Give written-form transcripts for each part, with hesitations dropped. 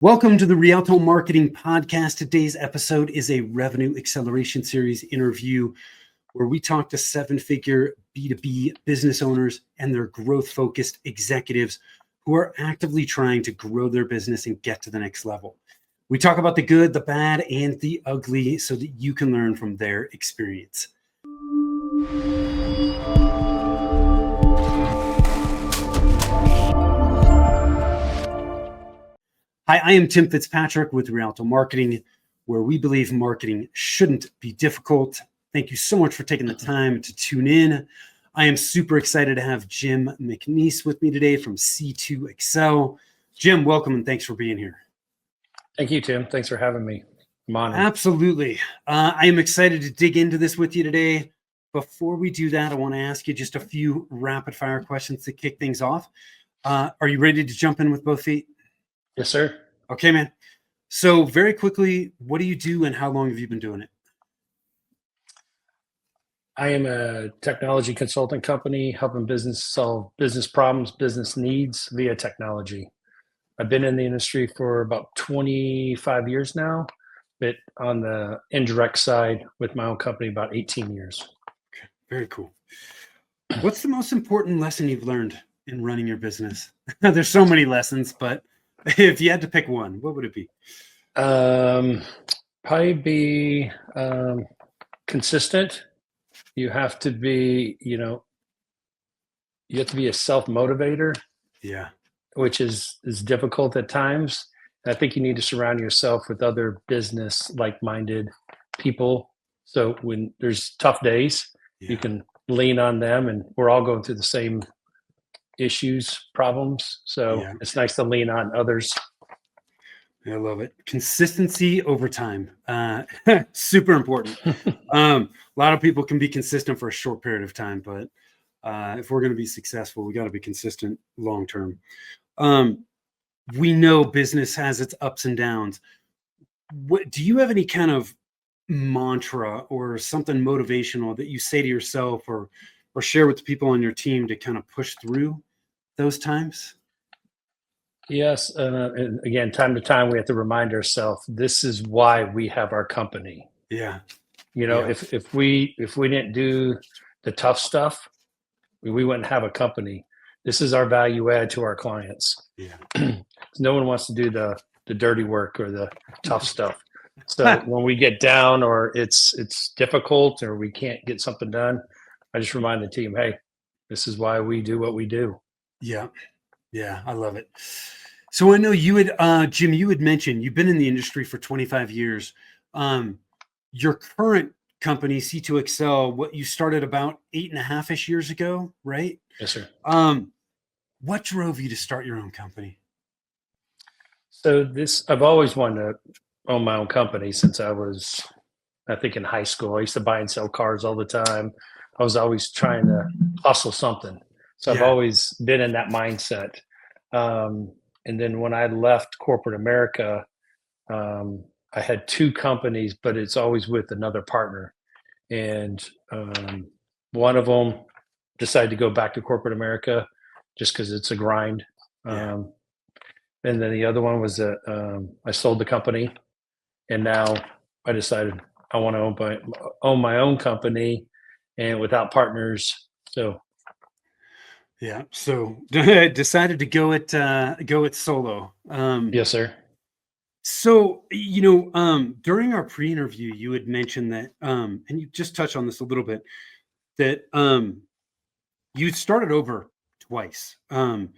Welcome to the Rialto Marketing Podcast. Today's episode is a revenue acceleration series interview where we talk to seven-figure B2B business owners and their growth-focused executives who are actively trying to grow their business and get to the next level. We talk about the good, the bad, and the ugly so that you can learn from their experience. Hi, I am Tim Fitzpatrick with Rialto Marketing, where we believe marketing shouldn't be difficult. Thank you so much for taking the time to tune in. I am super excited to have Jim McNeese with me today from C2 Excel. Jim, welcome and thanks for being here. Thank you, Tim. Thanks for having me. I'm honored. Absolutely. I am excited to dig into this with you today. Before we do that, I want to ask you just a few rapid fire questions to kick things off. Are you ready to jump in with both feet? Yes, sir. Okay, man. So very quickly, what do you do and how long have you been doing it? I am a technology consulting company helping business solve business problems, business needs via technology. I've been in the industry for about 25 years now, but on the indirect side with my own company, about 18 years. Okay, very cool. What's the most important lesson you've learned in running your business? There's so many lessons, but if you had to pick one, what would it be? Probably be consistent. You have to be, you have to be a self-motivator. Yeah. Which is difficult at times. I think you need to surround yourself with other business like-minded people. So when there's tough days, you can lean on them, and we're all going through the same issues, problems. So it's nice to lean on others. I love it. Consistency over time. Super important. A lot of people can be consistent for a short period of time, but if we're going to be successful, we got to be consistent long-term. We know business has its ups and downs. Do you have any kind of mantra or something motivational that you say to yourself or share with the people on your team to kind of push through those times? Yes. And again, time to time, we have to remind ourselves, this is why we have our company. Yeah. If we didn't do the tough stuff, we wouldn't have a company. This is our value add to our clients. Yeah. No one wants to do the dirty work or the tough stuff. So when we get down or it's difficult or we can't get something done, I just remind the team, hey, this is why we do what we do. Yeah. Yeah. I love it. So I know you had, Jim, you had mentioned you've been in the industry for 25 years. Your current company, C2 Excel, what you started about 8.5-ish years ago, right? Yes, sir. What drove you to start your own company? So I've always wanted to own my own company since I was, I think, in high school. I used to buy and sell cars all the time. I was always trying to hustle something. So I've always been in that mindset. And then when I left corporate America, I had two companies, but it's always with another partner. And one of them decided to go back to corporate America just because it's a grind. And then the other one was I sold the company, and now I decided I want to own my own company and without partners. So decided to go it solo. Yes, sir. So, during our pre-interview, you had mentioned that, and you just touched on this a little bit, that you started over twice, and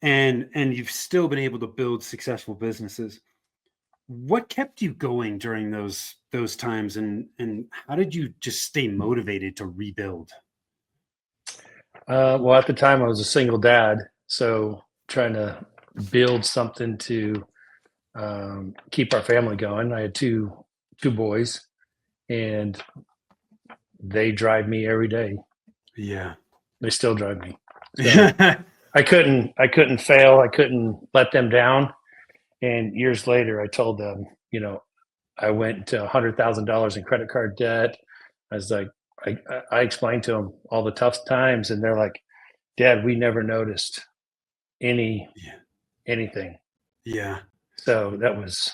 you've still been able to build successful businesses. What kept you going during those times, and how did you just stay motivated to rebuild? Well, at the time I was a single dad, so trying to build something to keep our family going. I had two boys, and they drive me every day. Yeah, they still drive me. So I couldn't fail. I couldn't let them down. And years later, I told them, I went to $100,000 in credit card debt. I was like, I explained to them all the tough times, and they're like, "Dad, we never noticed anything." Yeah. So that was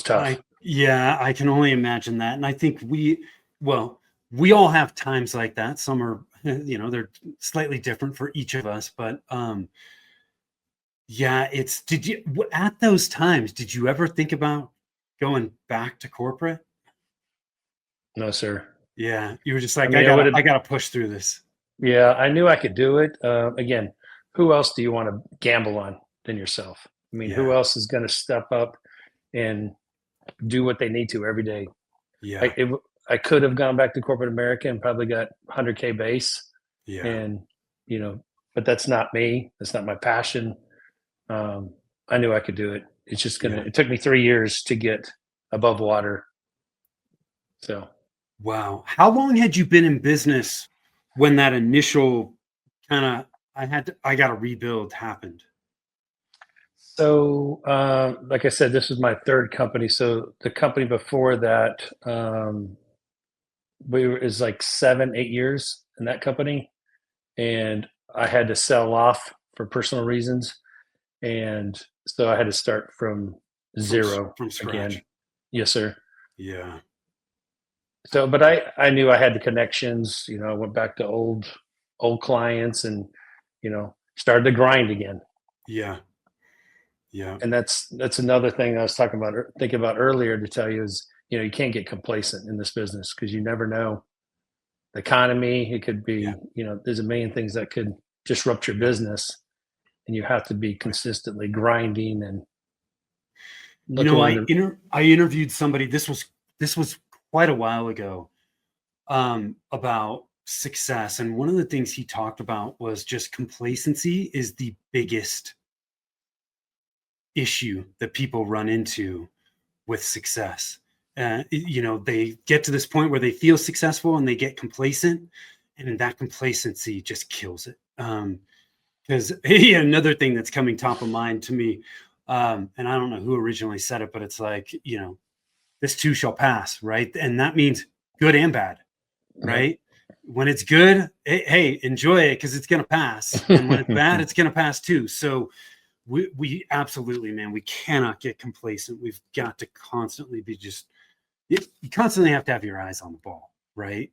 tough. Yeah, I can only imagine that. And I think well, we all have times like that. Some are, they're slightly different for each of us, but yeah, at those times, did you ever think about going back to corporate? No, sir. Yeah, you were just I like, mean, it would have. I gotta push through this. Yeah, I knew I could do it. Again, who else do you want to gamble on than yourself? I mean, who Yeah, else is going to step up and do what they need to every day? yeah, I could have gone back to corporate America and probably got 100K base, yeah, and you know, but that's not me. That's not my passion. Um, I knew I could do it. It's just gonna. yeah. It took me 3 years to get above water. So, Wow. How long had you been in business when that initial kind of I got to rebuild happened? like I said, this was my third company. So the company before that, is like 7, 8 years in that company, and I had to sell off for personal reasons, and so I had to start from zero From again. scratch. Yes, sir. Yeah. So, but I knew I had the connections. I went back to old clients, and started to grind again. Yeah. Yeah. And that's another thing I was talking about, thinking about earlier, to tell you is, you can't get complacent in this business because you never know the economy. It could Yeah. be, there's a million things that could disrupt your Yeah. business, and you have to be Right. consistently grinding and You know, looking in the. I interviewed somebody. This was quite a while ago, about success, and one of the things he talked about was just complacency is the biggest issue that people run into with success. They get to this point where they feel successful and they get complacent, and then that complacency just kills it. Because another thing that's coming top of mind to me, and I don't know who originally said it, but it's like, this too shall pass, right? And that means good and bad, Yep. right? When it's good, hey, enjoy it because it's gonna pass, and when it's bad, it's gonna pass too. So we absolutely, man, we cannot get complacent. We've got to constantly be just you constantly have to have your eyes on the ball, right?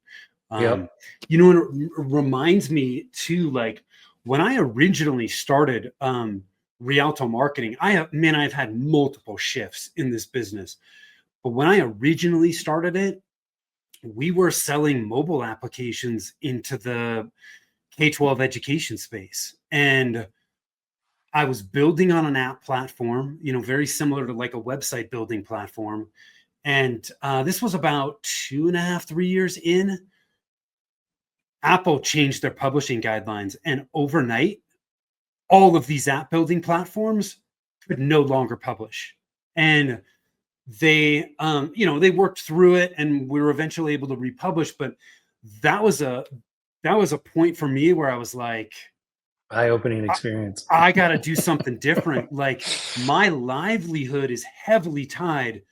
Um, Yep. and it reminds me too, like when I originally started Rialto Marketing, I've had multiple shifts in this business. But when I originally started it, we were selling mobile applications into the K-12 education space. And I was building on an app platform, very similar to like a website building platform. And this was about 2.5, 3 years in. Apple changed their publishing guidelines, and overnight, all of these app building platforms could no longer publish. And they worked through it, and we were eventually able to republish. But that was a point for me where I was like, Eye-opening experience. I got to do something different. Like my livelihood is heavily tied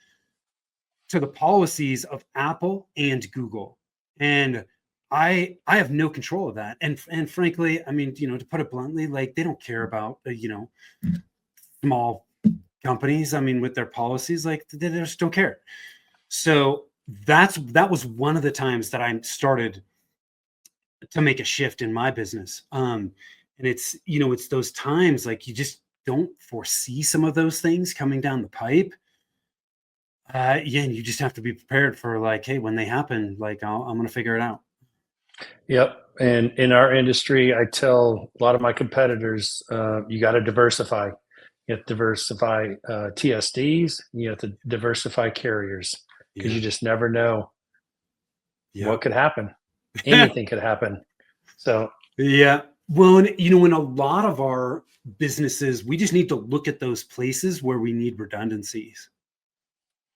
to the policies of Apple and Google, and I have no control of that. And frankly, I mean, to put it bluntly, like they don't care about small companies. I mean, with their policies, like they just don't care. So that was one of the times that I started to make a shift in my business. And it's those times like you just don't foresee some of those things coming down the pipe. Yeah, and you just have to be prepared for like, hey, when they happen, like I'm gonna figure it out. Yep. And in our industry, I tell a lot of my competitors, you got to diversify. You have to diversify TSDs. You have to diversify carriers because Yeah, you just never know yeah, what could happen. Anything could happen. So, yeah. Well, and, in a lot of our businesses, we just need to look at those places where we need redundancies.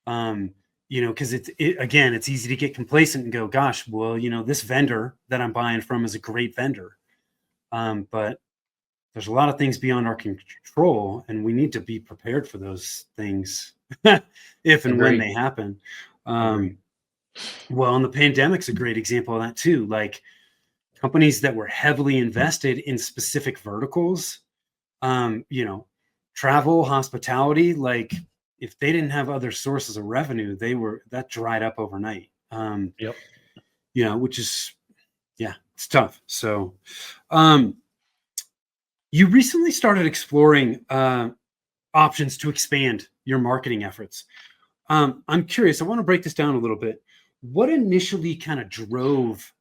um because again, it's easy to get complacent and go, gosh, well, this vendor that I'm buying from is a great vendor, but there's a lot of things beyond our control, and we need to be prepared for those things if and when agree. they happen. Agree. um well, and the pandemic's a great example of that too. Like companies that were heavily invested in specific verticals, um you know travel, hospitality, like if they didn't have other sources of revenue, that dried up overnight. Yep. Which is, yeah, it's tough. So, um, you recently started exploring options to expand your marketing efforts. I'm curious. I want to break this down a little bit. What initially kind of drove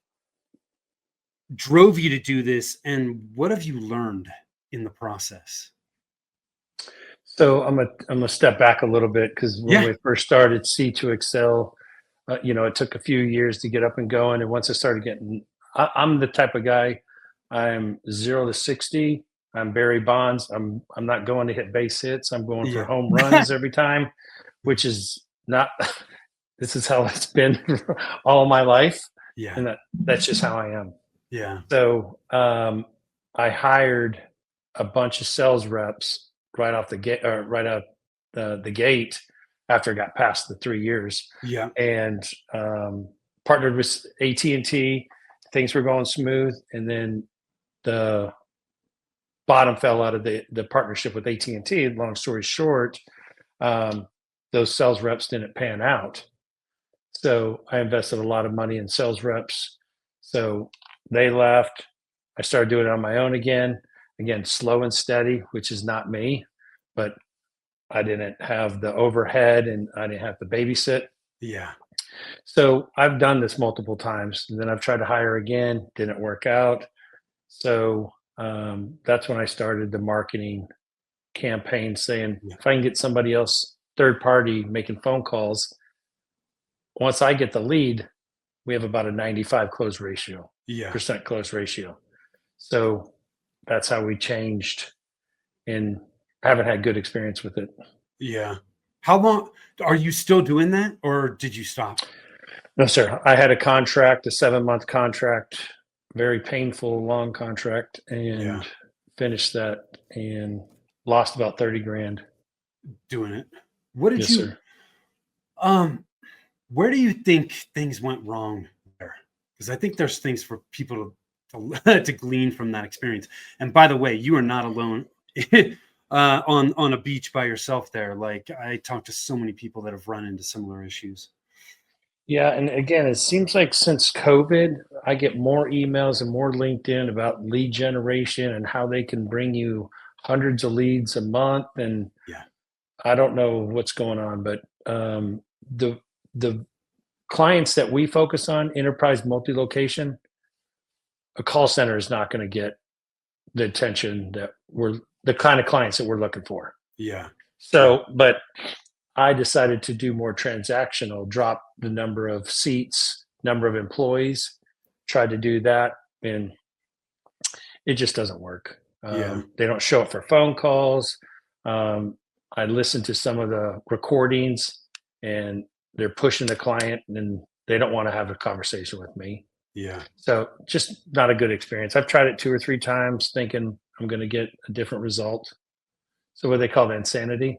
you to do this, and what have you learned in the process? So I'm gonna step back a little bit because when Yeah, we first started C2Excel, it took a few years to get up and going. And once I started getting, I'm the type of guy. I'm 0 to 60. I'm Barry Bonds. I'm not going to hit base hits. I'm going for yeah, home runs every time, which is not. This is how it's been all my life, yeah, and that's just how I am. yeah, So I hired a bunch of sales reps right off the gate, or right out the gate after I got past the 3 years, yeah, and partnered with AT&T. Things were going smooth, and then the bottom fell out of the partnership with AT&T. Long story short, um, those sales reps didn't pan out. So I invested a lot of money in sales reps. So they left. I started doing it on my own again. Again, slow and steady, which is not me, but I didn't have the overhead and I didn't have to babysit. yeah, So I've done this multiple times. And then I've tried to hire again, didn't work out. So that's when I started the marketing campaign saying, yeah, if I can get somebody else, third party, making phone calls, once I get the lead, we have about a 95 close ratio, yeah, percent close ratio. So that's how we changed, and I haven't had good experience with it. yeah. How long are you still doing that, or did you stop? No, sir. I had a contract, a 7 month contract, very painful, long contract, Yeah, and finished that and lost about 30 grand. doing it. What did Yes, you sir. um? Where do you think things went wrong there? Because I think there's things for people to glean from that experience. And by the way, you are not alone on a beach by yourself there. Like I talked to so many people that have run into similar issues. Yeah, and again, it seems like since COVID, I get more emails and more LinkedIn about lead generation and how they can bring you hundreds of leads a month, and Yeah, I don't know what's going on, but the the clients that we focus on, enterprise multi-location, a call center is not going to get the attention that we're the kind of clients that we're looking for. yeah, yeah, So, but I decided to do more transactional, drop the number of seats, number of employees, tried to do that, and it just doesn't work. yeah, They don't show up for phone calls. Um, I listened to some of the recordings, and they're pushing the client, and they don't want to have a conversation with me. yeah. So, just not a good experience. I've tried it 2 or 3 times, thinking I'm going to get a different result. So, what they call it, insanity.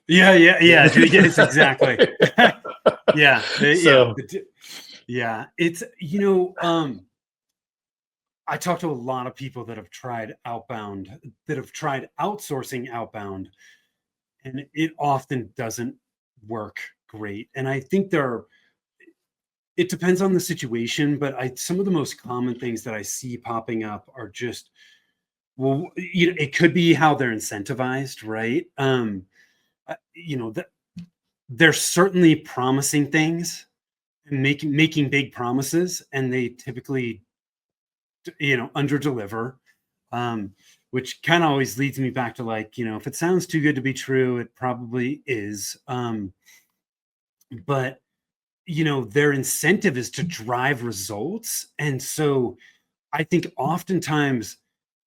Yeah, yeah, yeah. Yes, exactly. Yeah, yeah, So, yeah. It's I talk to a lot of people that have tried outbound, that have tried outsourcing outbound, and it often doesn't work great. And I think it depends on the situation, but some of the most common things that I see popping up are just, well, it could be how they're incentivized, right? That they're certainly promising things and making big promises, and they typically under deliver, um, which kind of always leads me back to, like, if it sounds too good to be true, it probably is. But their incentive is to drive results, and so I think oftentimes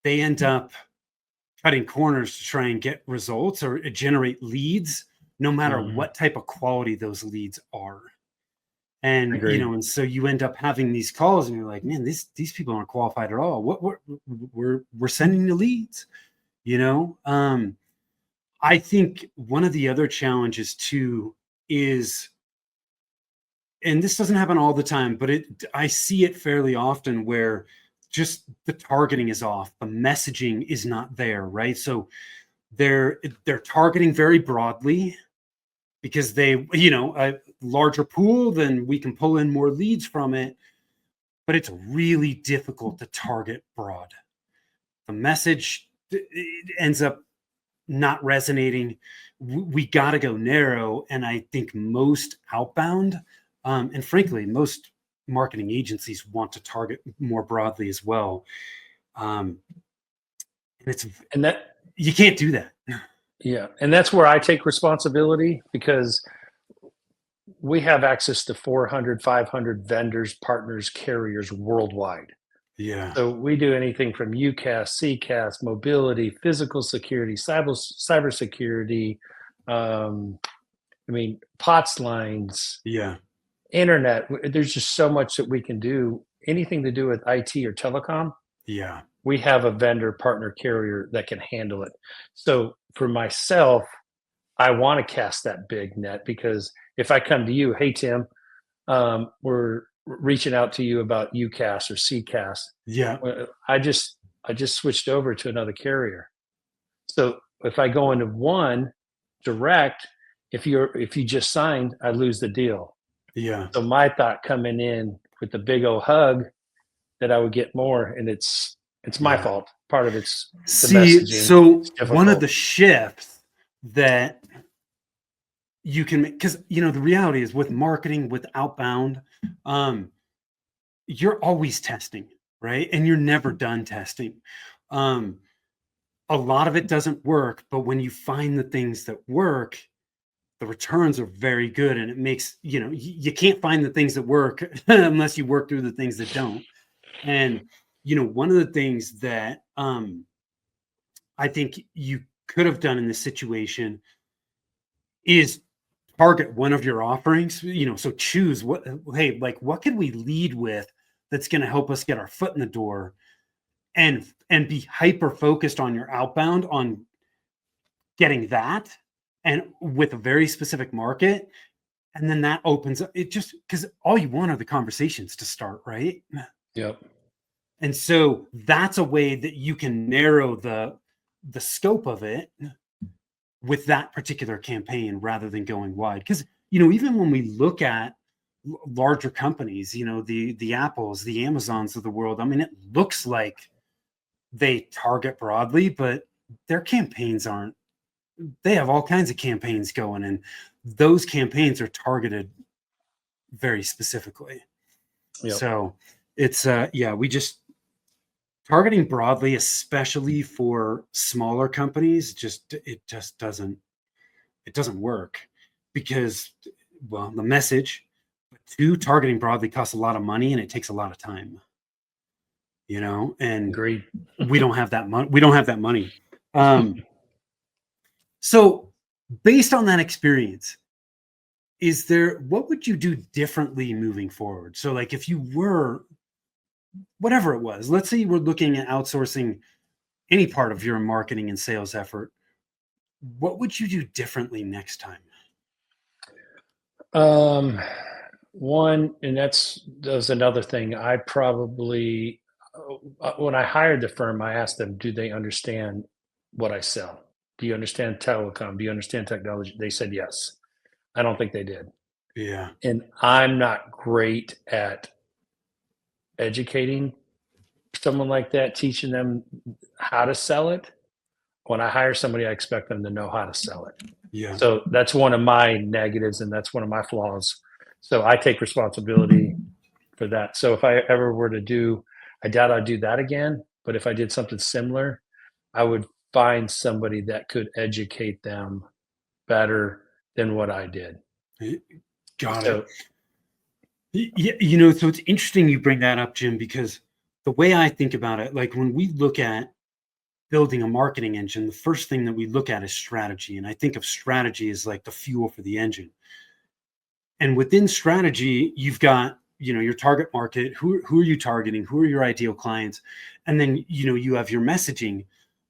they end up cutting corners to try and get results or generate leads, no matter mhm, what type of quality those leads are. I And agree. and so you end up having these calls, and you're like, man, these people aren't qualified at all. What we're sending the leads, you know. I think one of the other challenges too is, and this doesn't happen all the time, but I see it fairly often, where just the targeting is off, the messaging is not there, right? So they're targeting very broadly because they, a larger pool, then we can pull in more leads from it. But it's really difficult to target broad. The message it ends up not resonating. We got to go narrow. And I think most outbound, and frankly, most marketing agencies want to target more broadly as well. And it's, And that, you can't do that. yeah. And that's where I take responsibility, because we have access to 400, 500 vendors, partners, carriers worldwide. Yeah. So we do anything from UCAS, CCAS, mobility, physical security, cybersecurity, POTS lines, Yeah. internet. There's just so much that we can do. Anything to do with IT or telecom, Yeah. we have a vendor, partner, carrier that can handle it. So for myself, I want to cast that big net, because if I come to you, hey Tim, we're reaching out to you about UCAS or CCAS. Yeah. I just switched over to another carrier. So if I go into one direct, if you just signed, I lose the deal. Yeah. So my thought coming in with the big old hug that I would get more, and it's my Yeah. fault. Part of it's the See, messaging. so It's one of difficult. the shifts that you can make, because the reality is with marketing, with outbound, you're always testing, right? And you're never done testing. Um, a lot of it doesn't work, but when you find the things that work, the returns are very good, and it makes, you can't find the things that work unless you work through the things that don't. And one of the things that I think you could have done in this situation is target one of your offerings, so choose what, hey, like, what could we lead with that's going to help us get our foot in the door, and be hyper focused on your outbound on getting that, and with a very specific market. And then that opens up it, just because all you want are the conversations to start, right? Yep. And so that's a way that you can narrow the scope of it with that particular campaign rather than going wide. Because even when we look at larger companies, the Apples, the Amazons of the world, I mean, it looks like they target broadly, but their campaigns aren't. They have all kinds of campaigns going, and those campaigns are targeted very specifically. Yep. So it's we just targeting broadly, especially for smaller companies, it doesn't work, because, well, the message, but two, targeting broadly costs a lot of money and it takes a lot of time, and Agreed. we don't have that money. We don't have that money. So based on that experience, what would you do differently moving forward? So like, if you were, whatever it was, let's say you were looking at outsourcing any part of your marketing and sales effort, what would you do differently next time? One, and that's another thing. I probably, when I hired the firm, I asked them, do they understand what I sell? Do you understand telecom? Do you understand technology? They said yes. I don't think they did. Yeah. And I'm not great at educating someone like that, teaching them how to sell it. When I hire somebody, I expect them to know how to sell it. Yeah. So that's one of my negatives, and that's one of my flaws. So I take responsibility for that. So if I ever were to do, I doubt I'd do that again, but if I did something similar, I would find somebody that could educate them better than what I did. Got So it. Yeah, so it's interesting you bring that up, Jim, because the way I think about it, like when we look at building a marketing engine, the first thing that we look at is strategy. And I think of strategy as like the fuel for the engine. And within strategy, you've got, your target market, who are you targeting? Who are your ideal clients? And then, you have your messaging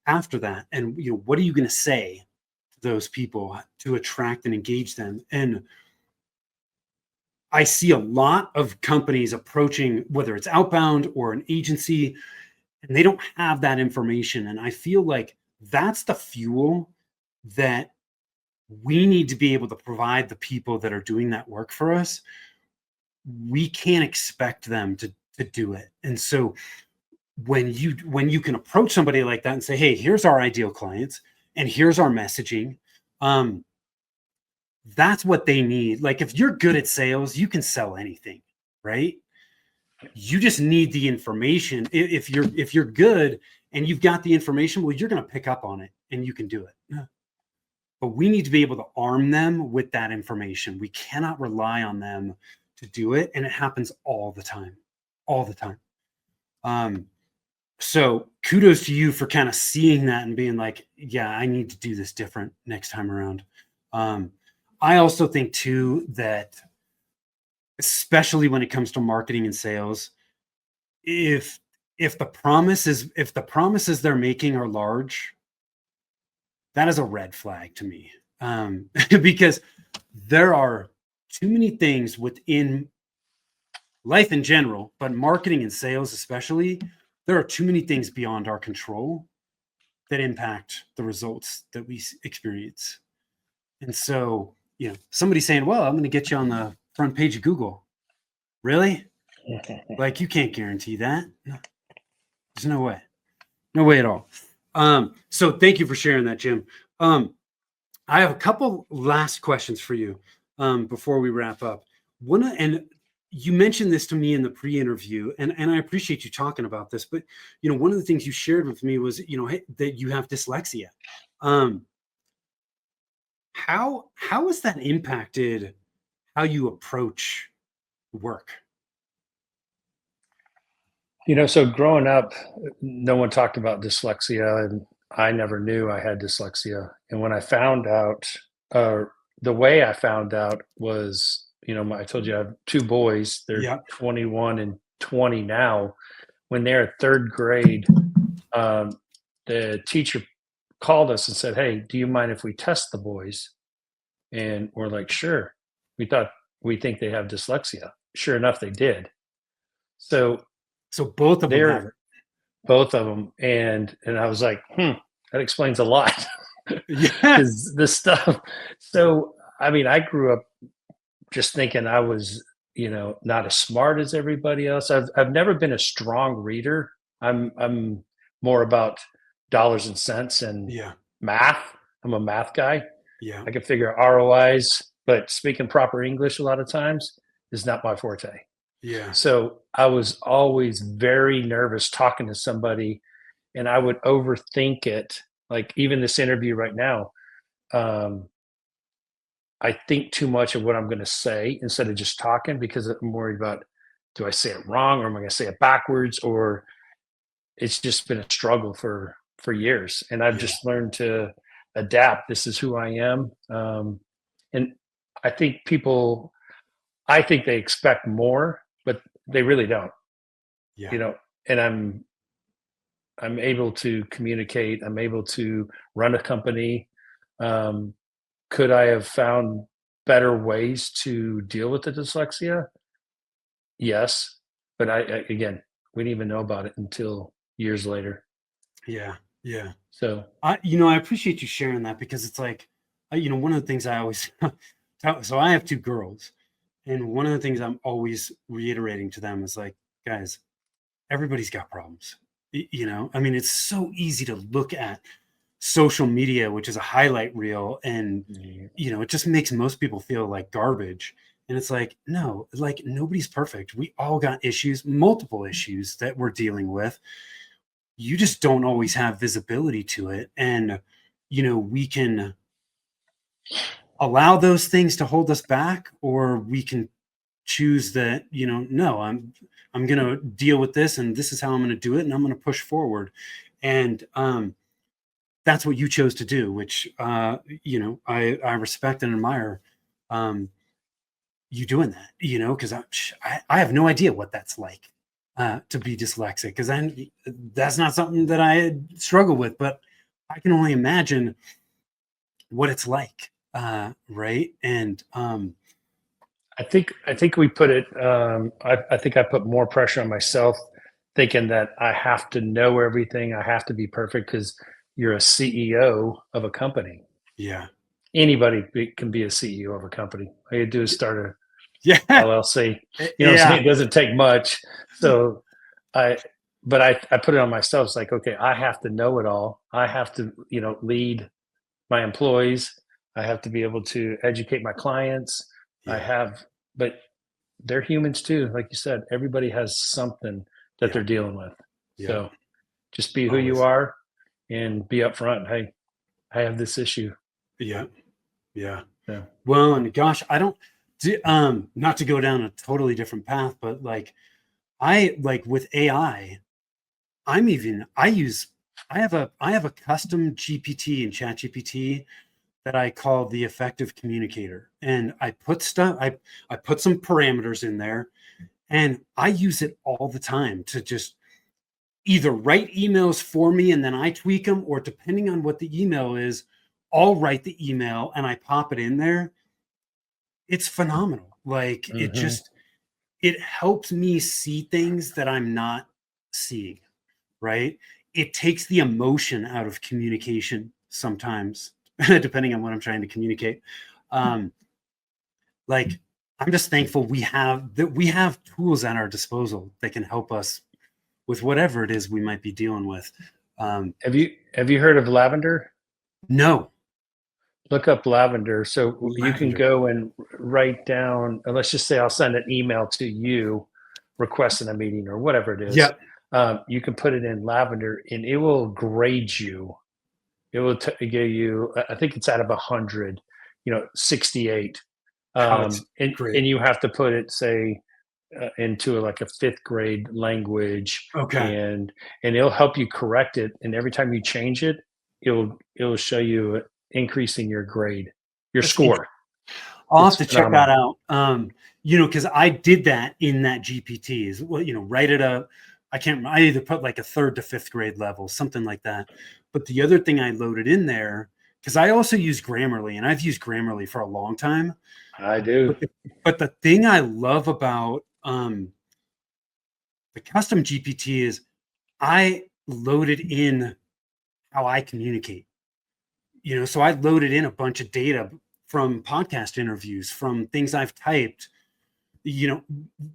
after that. And, what are you going to say to those people to attract and engage them? And I see a lot of companies approaching, whether it's outbound or an agency, and they don't have that information. And I feel like that's the fuel that we need to be able to provide the people that are doing that work for us. We can't expect them to do it. And so when you can approach somebody like that and say, hey, here's our ideal clients and here's our messaging, that's what they need. Like, if you're good at sales, you can sell anything, right? You just need the information. If you're good and you've got the information, well, you're going to pick up on it and you can do it. But we need to be able to arm them with that information. We cannot rely on them to do it, and it happens all the time, all the time. So kudos to you for kind of seeing that and being like, yeah, I need to do this different next time around. I also think too that, especially when it comes to marketing and sales, if the promises they're making are large, that is a red flag to me. Because there are too many things within life in general, but marketing and sales especially, there are too many things beyond our control that impact the results that we experience. And so, somebody saying, well, I'm going to get you on the front page of Google. Really? Like, you can't guarantee that. No. There's no way. No way at all. So thank you for sharing that, Jim. I have a couple last questions for you before we wrap up. And you mentioned this to me in the pre-interview, and I appreciate you talking about this, but one of the things you shared with me was, hey, that you have dyslexia. How has that impacted how you approach work? So growing up, no one talked about dyslexia, and I never knew I had dyslexia. And when I found out, the way I found out was, I told you I have two boys. They're Yeah. 21 and 20 now. When they're at third grade, the teacher called us and said, "Hey, do you mind if we test the boys?" And we're like, "Sure." We think they have dyslexia. Sure enough, they did. So Both of them have they're it. both of them, and I was like, that explains a lot. Yeah. Because the stuff. So I mean, I grew up just thinking I was, not as smart as everybody else. I've never been a strong reader. I'm more about dollars and cents and Yeah. math. I'm a math guy. Yeah. I can figure ROIs, but speaking proper English a lot of times is not my forte. Yeah. So I was always very nervous talking to somebody, and I would overthink it. Like even this interview right now, I think too much of what I'm going to say instead of just talking, because I'm worried about, do I say it wrong, or am I going to say it backwards? Or it's just been a struggle for years, and I've just learned to adapt. This is who I am, and I think I think they expect more, but they really don't. Yeah. And I'm able to communicate. I'm able to run a company. Could I have found better ways to deal with the dyslexia? Yes, but again, we didn't even know about it until years later. Yeah. Yeah. So I appreciate you sharing that, because it's like, one of the things I always so I have two girls, and one of the things I'm always reiterating to them is like, guys, everybody's got problems. I mean, it's so easy to look at social media, which is a highlight reel, and it just makes most people feel like garbage. And it's like, no, like, nobody's perfect. We all got issues, multiple issues that we're dealing with. You just don't always have visibility to it. And we can allow those things to hold us back, or we can choose that, no, I'm going to deal with this, and this is how I'm going to do it, and I'm going to push forward. And that's what you chose to do, which I respect and admire you doing that, because I have no idea what that's like to be dyslexic, because that's not something that I struggle with, but I can only imagine what it's like, right? And I think we put it. I think I put more pressure on myself, thinking that I have to know everything. I have to be perfect because you're a CEO of a company. Yeah. Can be a CEO of a company. All you do is start a Yeah. LLC. You know what I'm Yeah. saying? It doesn't take much. So I, but I put it on myself. It's like, okay, I have to know it all. I have to, lead my employees. I have to be able to educate my clients. I Yeah. have, but they're humans too. Like you said, everybody has something that Yeah. they're dealing with. Yeah. So just be who you Always. are and be upfront. Hey, I have this issue. Yeah. Yeah. Yeah. Well, and gosh, I don't do, not to go down a totally different path, but like I like with AI, I use I have a custom GPT in Chat GPT that I call the effective communicator. And I put some parameters in there and I use it all the time to just either write emails for me and then I tweak them, or depending on what the email is, I'll write the email and I pop it in there. It's phenomenal. Like Hmm. it helps me see things that I'm not seeing, right? It takes the emotion out of communication sometimes, depending on what I'm trying to communicate. Um, like I'm just thankful we have tools at our disposal that can help us with whatever it is we might be dealing with. Um, Have you heard of lavender? no, Look up lavender. So you can lavender. go and write down, let's just say I'll send an email to you requesting a meeting or whatever it is. Yep. You can put it in lavender and it will grade you. It will give you, I think it's out of 100, 68. How it's And great. you have to put it, say, into like a fifth grade language, Okay. and it'll help you correct it. And every time you change it, it'll show you increasing your grade, your That's interesting. score. I'll have It's to check that phenomenal. out. Because I did that in that GPT is well, write it up. I can't remember. I either put like a third to fifth grade level, something like that. But the other thing I loaded in there, because I also use Grammarly and I've used Grammarly for a long time. I do. But the thing I love about the custom GPT is I loaded in how I communicate. So I loaded in a bunch of data from podcast interviews, from things I've typed, you know,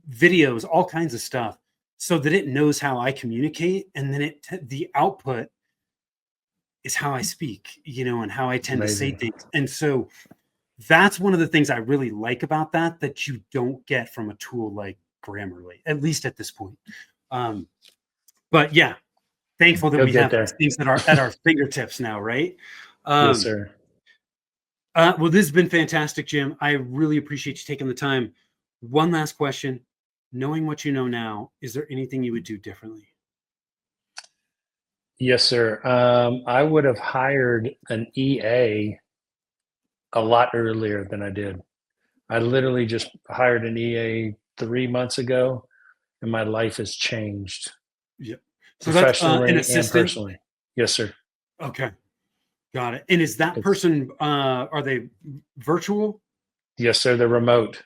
videos, all kinds of stuff, so that it knows how I communicate, and then the output is how I speak, and how I tend to say Amazing. things. And so that's one of the things I really like about that you don't get from a tool like Grammarly, at least at this point. Um, but yeah, thankful that You'll we get have there. these things that are at our fingertips now, right? Yes, Um, sir. well, this has been fantastic, Jim. I really appreciate you taking the time. One last question. Knowing what you know now, is there anything you would do differently? Yes, sir. I would have hired an EA a lot earlier than I did. I literally just hired an EA 3 months ago, and my life has changed Yep. So that's an professionally and assistant. personally. Yes, sir. Okay, got it. And is that It's person? Are they virtual? Yes, sir. They're remote.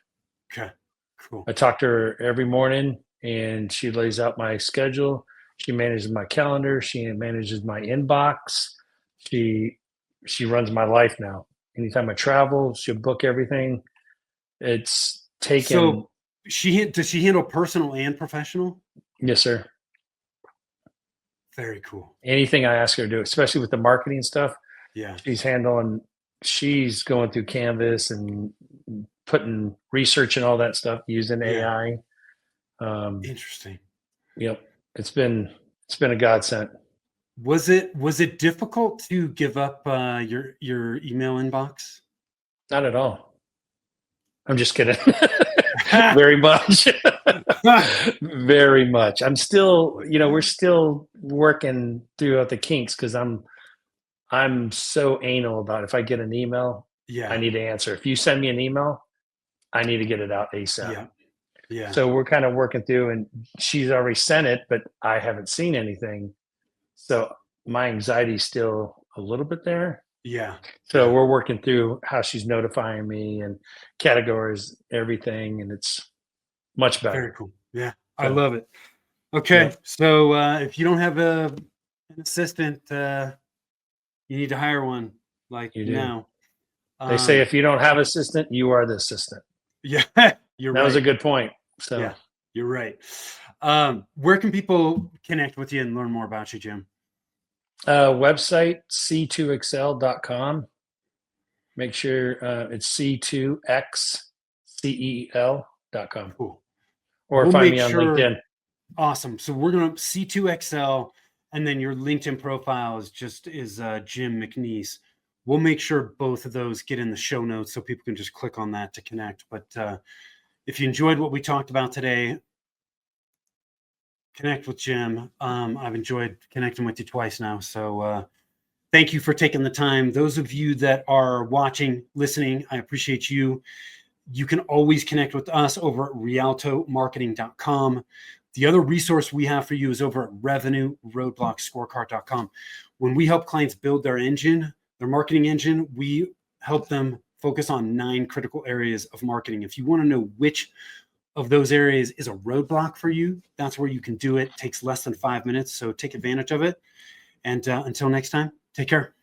Okay, cool. I talk to her every morning, and she lays out my schedule. She manages my calendar. She manages my inbox. She she runs my life now. Anytime I travel, she'll book everything. It's taken. So does she handle personal and professional? Yes, sir. Very cool. Anything I ask her to do, especially with the marketing stuff, Yeah, she's handling. She's going through Canvas and putting research and all that stuff using yeah. AI. Um, Interesting. yep, it's been a godsend. Was it difficult to give up your email inbox? Not at all. I'm just kidding. Very much. Very much. I'm still, we're still working throughout the kinks because I'm so anal about if I get an email, I Yeah, need to answer. If you send me an email, I need to get it out ASAP. yeah, yeah, So we're kind of working through, and she's already sent it, but I haven't seen anything. So my anxiety's still a little bit there. yeah, So yeah. we're working through how she's notifying me and categories, everything, and it's much Very better. cool. Yeah, I So, love it. Okay, yep. so if you don't have an assistant, you need to hire one. like You do. now. They say if you don't have assistant, you are the assistant. Yeah, you're That right. was a good point. So Yeah, you're right. Where can people connect with you and learn more about you, Jim? website c2excel.com. Make sure it's c2xcel.com. Cool. Or We'll find make me on sure. LinkedIn. Awesome. So we're going to C2XL, and then your LinkedIn profile is Jim McNeese. We'll make sure both of those get in the show notes so people can just click on that to connect. But if you enjoyed what we talked about today, connect with Jim. I've enjoyed connecting with you twice now. So thank you for taking the time. Those of you that are watching, listening, I appreciate you. You can always connect with us over at rialtomarketing.com. The other resource we have for you is over at revenueroadblockscorecard.com. When we help clients build their engine, their marketing engine, we help them focus on 9 critical areas of marketing. If you want to know which of those areas is a roadblock for you, that's where you can do it. It takes less than 5 minutes, so take advantage of it. And until next time, take care.